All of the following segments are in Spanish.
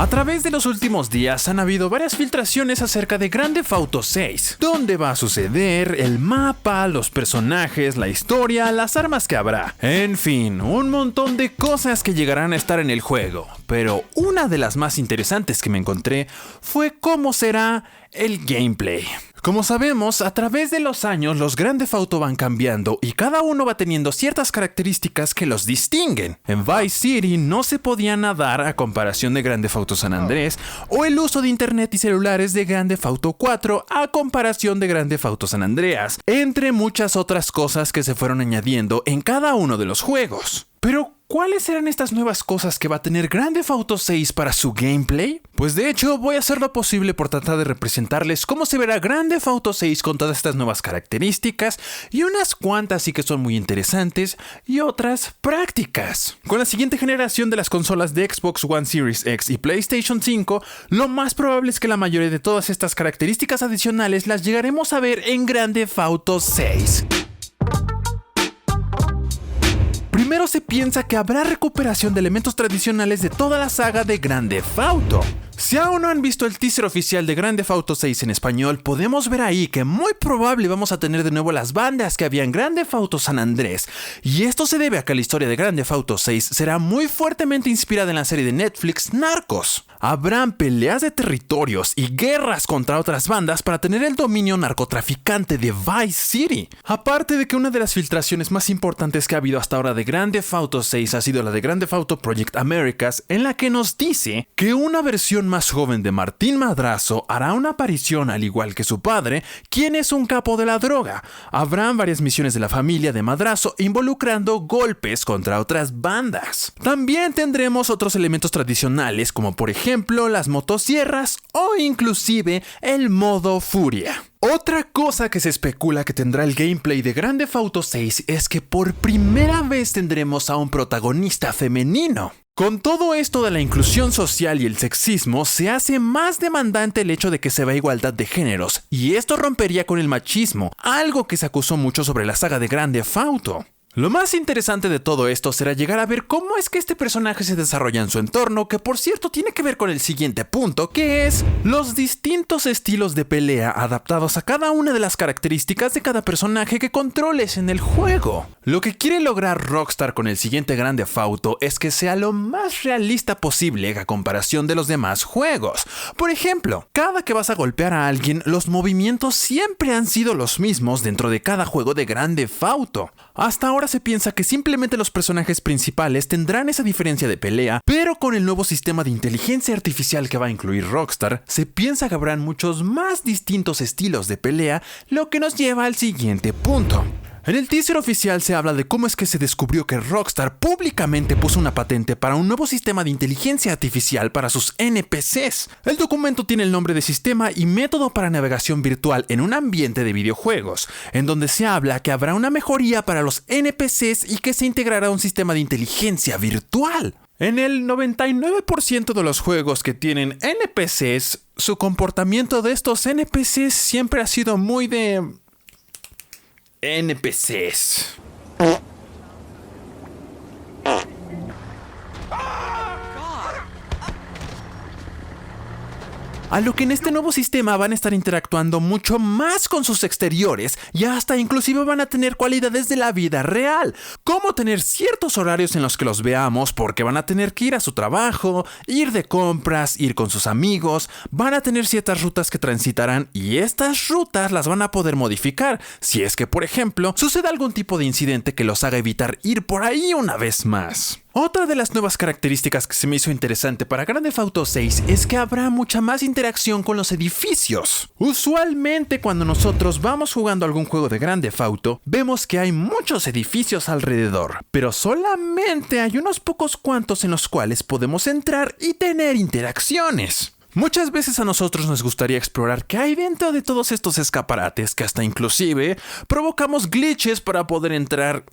A través de los últimos días han habido varias filtraciones acerca de Grand Theft Auto 6, dónde va a suceder, el mapa, los personajes, la historia, las armas que habrá, en fin, un montón de cosas que llegarán a estar en el juego, pero una de las más interesantes que me encontré fue cómo será el gameplay. Como sabemos, a través de los años los Grand Theft Auto van cambiando y cada uno va teniendo ciertas características que los distinguen. En Vice City no se podía nadar a comparación de Grand Theft Auto San Andrés, o el uso de internet y celulares de Grand Theft Auto 4 a comparación de Grand Theft Auto San Andreas, entre muchas otras cosas que se fueron añadiendo en cada uno de los juegos. Pero, ¿cuáles serán estas nuevas cosas que va a tener Grand Theft Auto 6 para su gameplay? Pues de hecho voy a hacer lo posible por tratar de representarles cómo se verá Grand Theft Auto 6 con todas estas nuevas características, y unas cuantas sí que son muy interesantes y otras prácticas. Con la siguiente generación de las consolas de Xbox One Series X y PlayStation 5, lo más probable es que la mayoría de todas estas características adicionales las llegaremos a ver en Grand Theft Auto 6. Primero se piensa que habrá recuperación de elementos tradicionales de toda la saga de Grand Theft Auto. Si aún no han visto el teaser oficial de Grand Theft Auto 6 en español, podemos ver ahí que muy probable vamos a tener de nuevo las bandas que había en Grand Theft Auto San Andrés, y esto se debe a que la historia de Grand Theft Auto 6 será muy fuertemente inspirada en la serie de Netflix Narcos. Habrán peleas de territorios y guerras contra otras bandas para tener el dominio narcotraficante de Vice City. Aparte de que una de las filtraciones más importantes que ha habido hasta ahora de Grand Theft Auto 6 ha sido la de Grand Theft Auto Project Americas, en la que nos dice que una versión más joven de Martín Madrazo hará una aparición al igual que su padre, quien es un capo de la droga. Habrán varias misiones de la familia de Madrazo involucrando golpes contra otras bandas. También tendremos otros elementos tradicionales como por ejemplo las motosierras o inclusive el modo furia. Otra cosa que se especula que tendrá el gameplay de Grand Theft Auto 6 es que por primera vez tendremos a un protagonista femenino. Con todo esto de la inclusión social y el sexismo, se hace más demandante el hecho de que se vea igualdad de géneros, y esto rompería con el machismo, algo que se acusó mucho sobre la saga de Grand Theft Auto. Lo más interesante de todo esto será llegar a ver cómo es que este personaje se desarrolla en su entorno, que por cierto tiene que ver con el siguiente punto, que es los distintos estilos de pelea adaptados a cada una de las características de cada personaje que controles en el juego. Lo que quiere lograr Rockstar con el siguiente Grand Theft Auto es que sea lo más realista posible a comparación de los demás juegos. Por ejemplo, cada que vas a golpear a alguien, los movimientos siempre han sido los mismos dentro de cada juego de Grand Theft Auto. Hasta ahora se piensa que simplemente los personajes principales tendrán esa diferencia de pelea, pero con el nuevo sistema de inteligencia artificial que va a incluir Rockstar, se piensa que habrán muchos más distintos estilos de pelea, lo que nos lleva al siguiente punto. En el teaser oficial se habla de cómo es que se descubrió que Rockstar públicamente puso una patente para un nuevo sistema de inteligencia artificial para sus NPCs. El documento tiene el nombre de Sistema y Método para Navegación Virtual en un ambiente de videojuegos, en donde se habla que habrá una mejoría para los NPCs y que se integrará un sistema de inteligencia virtual. En el 99% de los juegos que tienen NPCs, su comportamiento de estos NPCs siempre ha sido muy de NPCs. A lo que en este nuevo sistema van a estar interactuando mucho más con sus exteriores y hasta inclusive van a tener cualidades de la vida real, como tener ciertos horarios en los que los veamos porque van a tener que ir a su trabajo, ir de compras, ir con sus amigos, van a tener ciertas rutas que transitarán y estas rutas las van a poder modificar si es que, por ejemplo, sucede algún tipo de incidente que los haga evitar ir por ahí una vez más. Otra de las nuevas características que se me hizo interesante para Grand Theft Auto 6 es que habrá mucha más interacción con los edificios. Usualmente cuando nosotros vamos jugando algún juego de Grand Theft Auto, vemos que hay muchos edificios alrededor, pero solamente hay unos pocos cuantos en los cuales podemos entrar y tener interacciones. Muchas veces a nosotros nos gustaría explorar qué hay dentro de todos estos escaparates que hasta inclusive provocamos glitches para poder entrar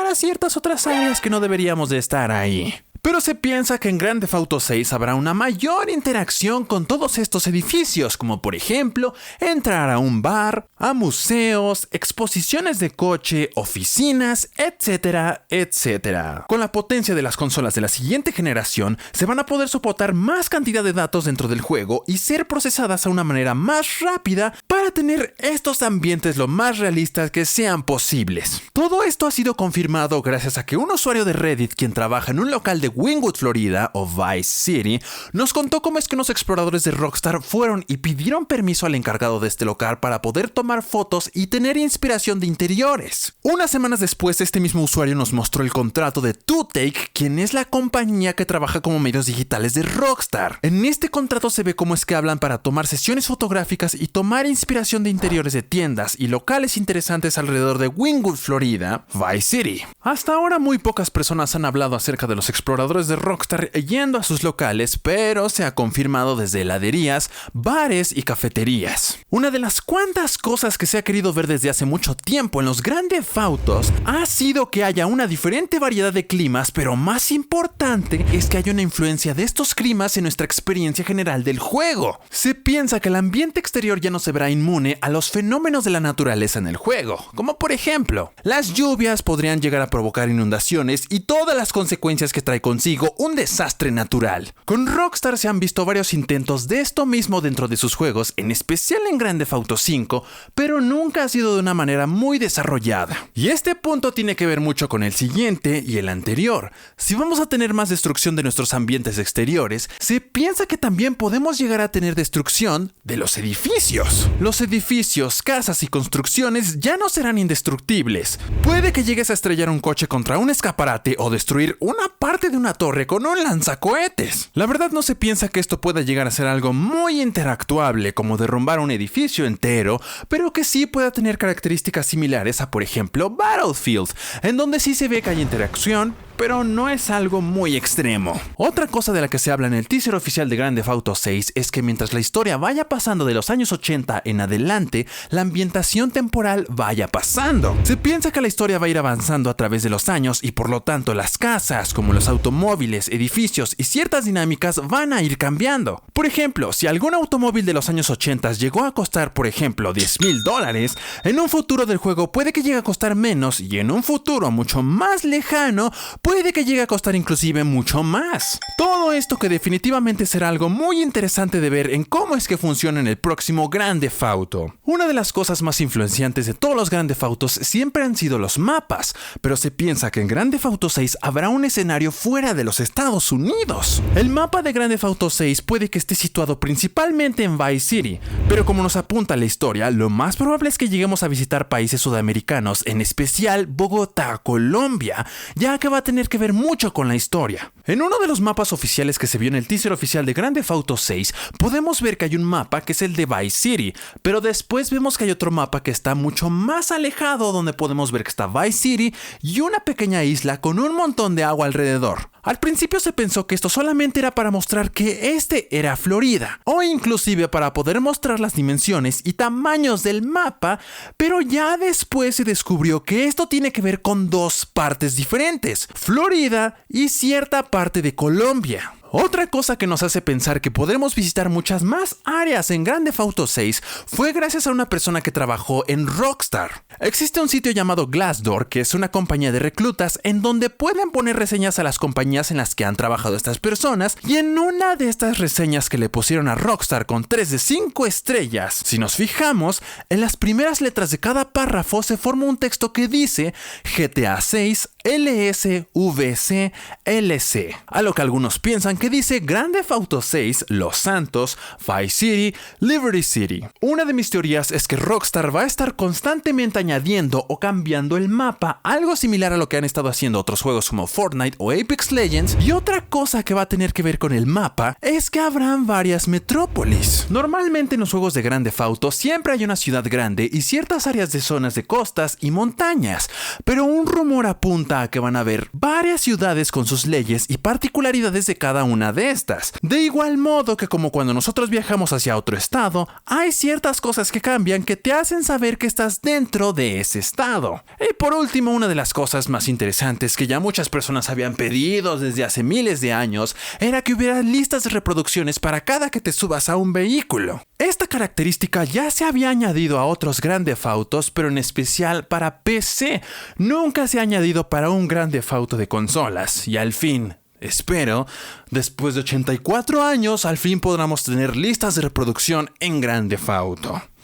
a ciertas otras áreas que no deberíamos de estar ahí. Pero se piensa que en Grand Theft Auto 6 habrá una mayor interacción con todos estos edificios, como por ejemplo, entrar a un bar, a museos, exposiciones de coche, oficinas, etcétera, etcétera. Con la potencia de las consolas de la siguiente generación, se van a poder soportar más cantidad de datos dentro del juego y ser procesadas a una manera más rápida para tener estos ambientes lo más realistas que sean posibles. Todo esto ha sido confirmado gracias a que un usuario de Reddit, quien trabaja en un local de Wynwood, Florida, o Vice City, nos contó cómo es que unos exploradores de Rockstar fueron y pidieron permiso al encargado de este local para poder tomar fotos y tener inspiración de interiores. Unas semanas después, este mismo usuario nos mostró el contrato de 2Take, quien es la compañía que trabaja como medios digitales de Rockstar. En este contrato se ve cómo es que hablan para tomar sesiones fotográficas y tomar inspiración de interiores de tiendas y locales interesantes alrededor de Wynwood, Florida, Vice City. Hasta ahora muy pocas personas han hablado acerca de los exploradores de Rockstar yendo a sus locales, pero se ha confirmado desde heladerías, bares y cafeterías. Una de las cuantas cosas que se ha querido ver desde hace mucho tiempo en los Grand Theft Autos ha sido que haya una diferente variedad de climas, pero más importante es que haya una influencia de estos climas en nuestra experiencia general del juego. Se piensa que el ambiente exterior ya no se verá inmune a los fenómenos de la naturaleza en el juego, como por ejemplo, las lluvias podrían llegar a provocar inundaciones y todas las consecuencias que trae consigo un desastre natural. Con Rockstar se han visto varios intentos de esto mismo dentro de sus juegos, en especial en Grand Theft Auto 5, pero nunca ha sido de una manera muy desarrollada. Y este punto tiene que ver mucho con el siguiente y el anterior. Si vamos a tener más destrucción de nuestros ambientes exteriores, se piensa que también podemos llegar a tener destrucción de los edificios. Los edificios, casas y construcciones ya no serán indestructibles. Puede que llegues a estrellar un coche contra un escaparate o destruir una parte de una torre con un lanzacohetes. La verdad no se piensa que esto pueda llegar a ser algo muy interactuable como derrumbar un edificio entero, pero que sí pueda tener características similares a, por ejemplo, Battlefield, en donde sí se ve que hay interacción, pero no es algo muy extremo. Otra cosa de la que se habla en el teaser oficial de Grand Theft Auto 6 es que mientras la historia vaya pasando de los años 80 en adelante, la ambientación temporal vaya pasando. Se piensa que la historia va a ir avanzando a través de los años y por lo tanto las casas, como los automóviles, edificios y ciertas dinámicas van a ir cambiando. Por ejemplo, si algún automóvil de los años 80 llegó a costar, por ejemplo, $10,000, en un futuro del juego puede que llegue a costar menos y en un futuro mucho más lejano puede que llegue a costar inclusive mucho más. Todo esto que definitivamente será algo muy interesante de ver en cómo es que funciona en el próximo Grand Theft Auto. Una de las cosas más influenciantes de todos los Grand Theft Autos siempre han sido los mapas, pero se piensa que en Grand Theft Auto 6 habrá un escenario fuera de los Estados Unidos. El mapa de Grand Theft Auto 6 puede que esté situado principalmente en Vice City, pero como nos apunta la historia, lo más probable es que lleguemos a visitar países sudamericanos, en especial Bogotá, Colombia, ya que va a tener que ver mucho con la historia. En uno de los mapas oficiales que se vio en el teaser oficial de Grand Theft Auto 6, podemos ver que hay un mapa que es el de Vice City, pero después vemos que hay otro mapa que está mucho más alejado, donde podemos ver que está Vice City y una pequeña isla con un montón de agua alrededor. Al principio se pensó que esto solamente era para mostrar que este era Florida, o inclusive para poder mostrar las dimensiones y tamaños del mapa, pero ya después se descubrió que esto tiene que ver con dos partes diferentes, Florida y cierta parte de Colombia. Otra cosa que nos hace pensar que podremos visitar muchas más áreas en Grand Theft Auto 6 fue gracias a una persona que trabajó en Rockstar. Existe un sitio llamado Glassdoor, que es una compañía de reclutas en donde pueden poner reseñas a las compañías en las que han trabajado estas personas, y en una de estas reseñas que le pusieron a Rockstar con 3 de 5 estrellas, si nos fijamos, en las primeras letras de cada párrafo se forma un texto que dice GTA 6 LSVC LC, a lo que algunos piensan que dice Grand Theft Auto 6 Los Santos, Vice City, Liberty City. Una de mis teorías es que Rockstar va a estar constantemente añadiendo o cambiando el mapa, algo similar a lo que han estado haciendo otros juegos como Fortnite o Apex Legends, y otra cosa que va a tener que ver con el mapa es que habrán varias metrópolis. Normalmente en los juegos de Grand Theft Auto siempre hay una ciudad grande y ciertas áreas de zonas de costas y montañas, pero un rumor apunta a que van a haber varias ciudades con sus leyes y particularidades de cada una una de estas. De igual modo que como cuando nosotros viajamos hacia otro estado, hay ciertas cosas que cambian que te hacen saber que estás dentro de ese estado. Y por último, una de las cosas más interesantes que ya muchas personas habían pedido desde hace miles de años era que hubiera listas de reproducciones para cada que te subas a un vehículo. Esta característica ya se había añadido a otros Grand Theft Autos, pero en especial para PC. Nunca se ha añadido para un Grand Theft Auto de consolas. Y al fin, espero, después de 84 años, al fin podamos tener listas de reproducción en Grand Theft Auto.